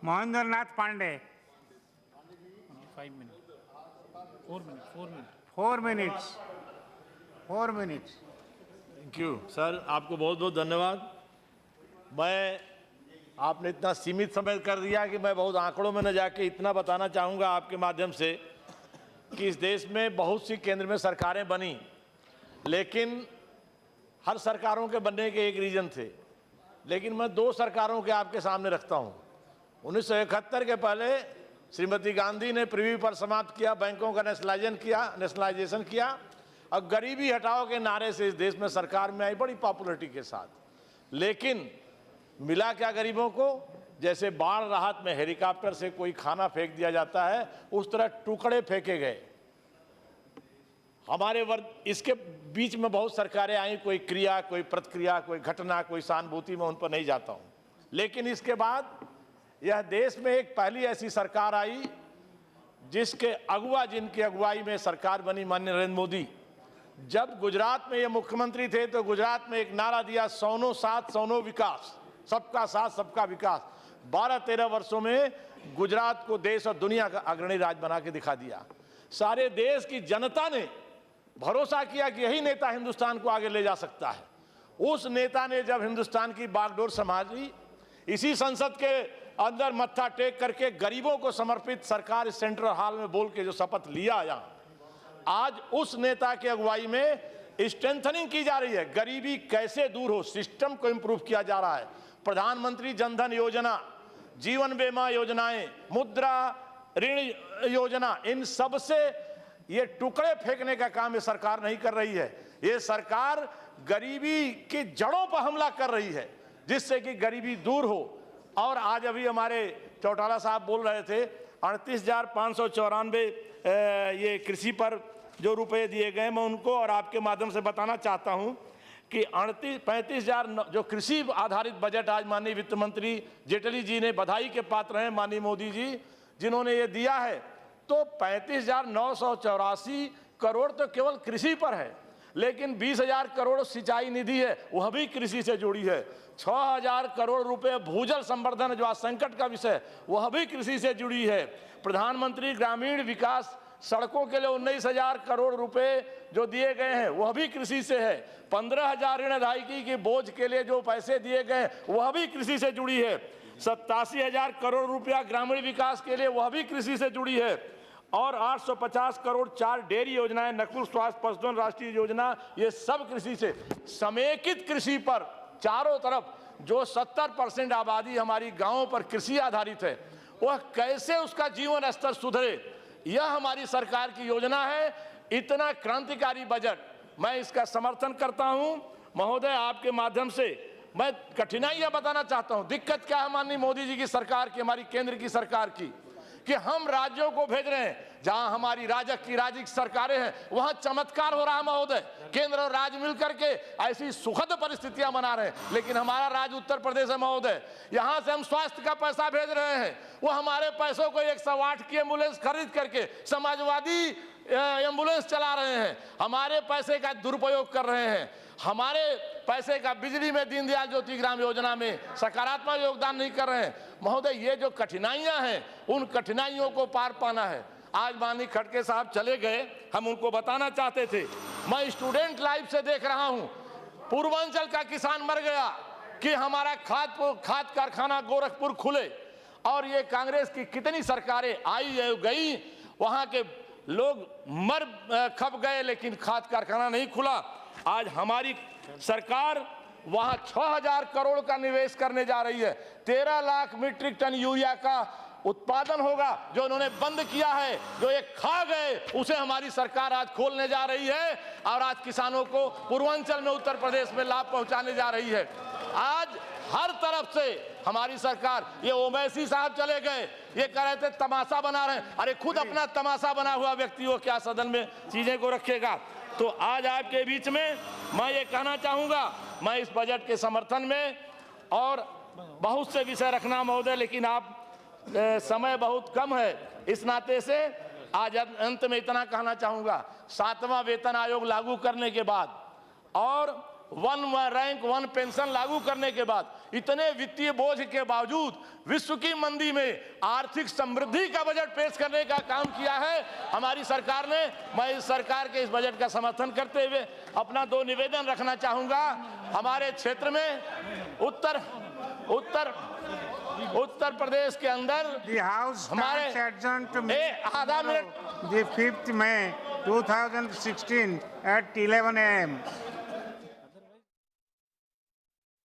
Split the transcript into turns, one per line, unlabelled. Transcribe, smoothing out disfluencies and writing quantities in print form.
Mahendranath Pandey.
5 minutes, 4 minutes, 4 minutes.
4 minutes, 4 minutes.
Thank you sir, आपको बहुत बहुत धन्यवाद। मैं आपने इतना सीमित समय कर दिया कि मैं बहुत आंकड़ों में न जाके इतना बताना चाहूँगा आपके माध्यम से कि इस देश में बहुत सी केंद्र में सरकारें बनी, लेकिन हर सरकारों के बनने के एक रीजन थे। लेकिन मैं 2 सरकारों के आपके सामने रखता हूँ। 1971 के पहले श्रीमती गांधी ने प्रीवी पर समाप्त किया, बैंकों का नेशनलाइजेशन किया और गरीबी हटाओ के नारे से इस देश में सरकार में आई बड़ी पॉपुलरिटी के साथ। लेकिन मिला क्या गरीबों को? जैसे बाढ़ राहत में हेलीकॉप्टर से कोई खाना फेंक दिया जाता है, उस तरह टुकड़े फेंके गए हमारे वर्ग। इसके बीच में बहुत सरकारें आई, कोई क्रिया, कोई प्रतिक्रिया, कोई घटना, कोई सहानुभूति, में उन पर नहीं जाता हूं। लेकिन इसके बाद यह देश में एक पहली ऐसी सरकार आई जिसके जिनकी अगुवाई में सरकार बनी, माननीय नरेंद्र मोदी। जब गुजरात में ये मुख्यमंत्री थे तो गुजरात में एक नारा दिया, सौनो साथ सौनो विकास, सबका साथ सबका विकास। 12-13 वर्षों में गुजरात को देश और दुनिया का अग्रणी राज्य बना के दिखा दिया। सारे देश की जनता ने भरोसा किया कि यही नेता हिंदुस्तान को आगे ले जा सकता है। उस नेता ने जब हिंदुस्तान की बागडोर संभाली, इसी संसद के अंदर मत्था टेक करके गरीबों को समर्पित सरकार इस सेंट्रल हॉल में बोल के जो शपथ लिया, यहाँ आज उस नेता की अगुवाई में स्ट्रेंथनिंग की जा रही है। गरीबी कैसे दूर हो, सिस्टम को इंप्रूव किया जा रहा है। प्रधानमंत्री जनधन योजना, जीवन बीमा योजनाएं, मुद्रा ऋण योजना, इन सब से ये टुकड़े फेंकने का काम ये सरकार नहीं कर रही है। ये सरकार गरीबी की जड़ों पर हमला कर रही है, जिससे कि गरीबी दूर हो। और आज अभी हमारे चौटाला साहब बोल रहे थे 38,594 ये कृषि पर जो रुपए दिए गए, मैं उनको और आपके माध्यम से बताना चाहता हूं कि 35,000 जो कृषि आधारित बजट आज माननीय वित्त मंत्री जेटली जी ने बधाई के पात्र हैं, माननीय मोदी जी जिन्होंने ये दिया है। तो 35,984 करोड़ तो केवल कृषि पर है, लेकिन 20,000 करोड़ सिंचाई निधि है, वह भी कृषि से जुड़ी है। 6,000 करोड़ रुपए भूजल संवर्धन जो आज संकट का विषय, वह भी कृषि से जुड़ी है। प्रधानमंत्री ग्रामीण विकास सड़कों के लिए 19,000 करोड़ रुपए जो दिए गए हैं, वह भी कृषि से है। 15,000 ऋण अदायगी के बोझ के लिए जो पैसे दिए गए, वह भी कृषि से जुड़ी है। 87,000 करोड़ रुपया ग्रामीण विकास के लिए, वह भी कृषि से जुड़ी है। और 850 करोड़ 4 डेयरी योजनाएं, नकुल स्वास्थ्य पशुधन राष्ट्रीय योजना, ये सब कृषि से। समेकित कृषि पर चारों तरफ जो 70% आबादी हमारी गांवों पर कृषि आधारित है, वह कैसे उसका जीवन स्तर सुधरे, यह हमारी सरकार की योजना है। इतना क्रांतिकारी बजट, मैं इसका समर्थन करता हूं। महोदय, आपके माध्यम से मैं कठिनाइयां बताना चाहता हूं। दिक्कत क्या है माननीय मोदी जी की सरकार की, हमारी केंद्र की सरकार की, कि हम राज्यों को भेज रहे हैं जहां हमारी राज्य सरकारें हैं, वहां चमत्कार हो रहा है महोदय। केंद्र और राज्य मिलकर के ऐसी सुखद परिस्थितियां बना रहे हैं। लेकिन हमारा राज्य उत्तर प्रदेश है महोदय, यहां से हम स्वास्थ्य का पैसा भेज रहे हैं, वो हमारे पैसों को 108 की एम्बुलेंस खरीद करके समाजवादी एम्बुलेंस चला रहे हैं, हमारे पैसे का दुरुपयोग कर रहे हैं। हमारे पैसे का बिजली में, दीनदयाल ज्योति ग्राम योजना में सकारात्मक योगदान नहीं कर रहे हैं। महोदय, ये जो कठिनाइयां हैं, उन कठिनाइयों को पार पाना है। आज माननीय खड़गे साहब चले गए, हम उनको बताना चाहते थे। मैं स्टूडेंट लाइफ से देख रहा हूं, पूर्वांचल का किसान मर गया कि हमारा खाद कारखाना गोरखपुर खुले, और ये कांग्रेस की कितनी सरकारें आई गई, वहां के लोग मर खप गए, लेकिन खाद कारखाना नहीं खुला। आज हमारी सरकार वहां 6,000 करोड़ का निवेश करने जा रही है। 13 लाख मीट्रिक टन यूरिया का उत्पादन होगा, जो उन्होंने बंद किया है, जो एक खा गए, उसे हमारी सरकार आज खोलने जा रही है। और आज किसानों को पूर्वांचल में, उत्तर प्रदेश में लाभ पहुंचाने जा रही है। आज हर तरफ से हमारी सरकार, ये ओवैसी साहब चले गए, ये कह रहे थे तमाशा बना रहे हैं। अरे खुद अपना तमाशा बना हुआ व्यक्ति वो क्या सदन में चीजें को रखेगा। तो आज आपके बीच में मैं ये कहना चाहूंगा, मैं इस बजट के समर्थन में, और बहुत से विषय रखना महोदय, लेकिन आप समय बहुत कम है, इस नाते से आज अंत में इतना कहना चाहूंगा, 7वां वेतन आयोग लागू करने के बाद और 1 रैंक 1 पेंशन लागू करने के बाद इतने वित्तीय बोझ के बावजूद विश्व की मंदी में आर्थिक समृद्धि का बजट पेश करने का काम किया है हमारी सरकार ने। मैं इस सरकार के इस बजट का समर्थन करते हुए अपना 2 निवेदन रखना चाहूंगा। हमारे क्षेत्र में उत्तर प्रदेश के अंदर
The House
हमारे
stands adjourned to
आधा minute
the 5th May 2016 at 11 a.m.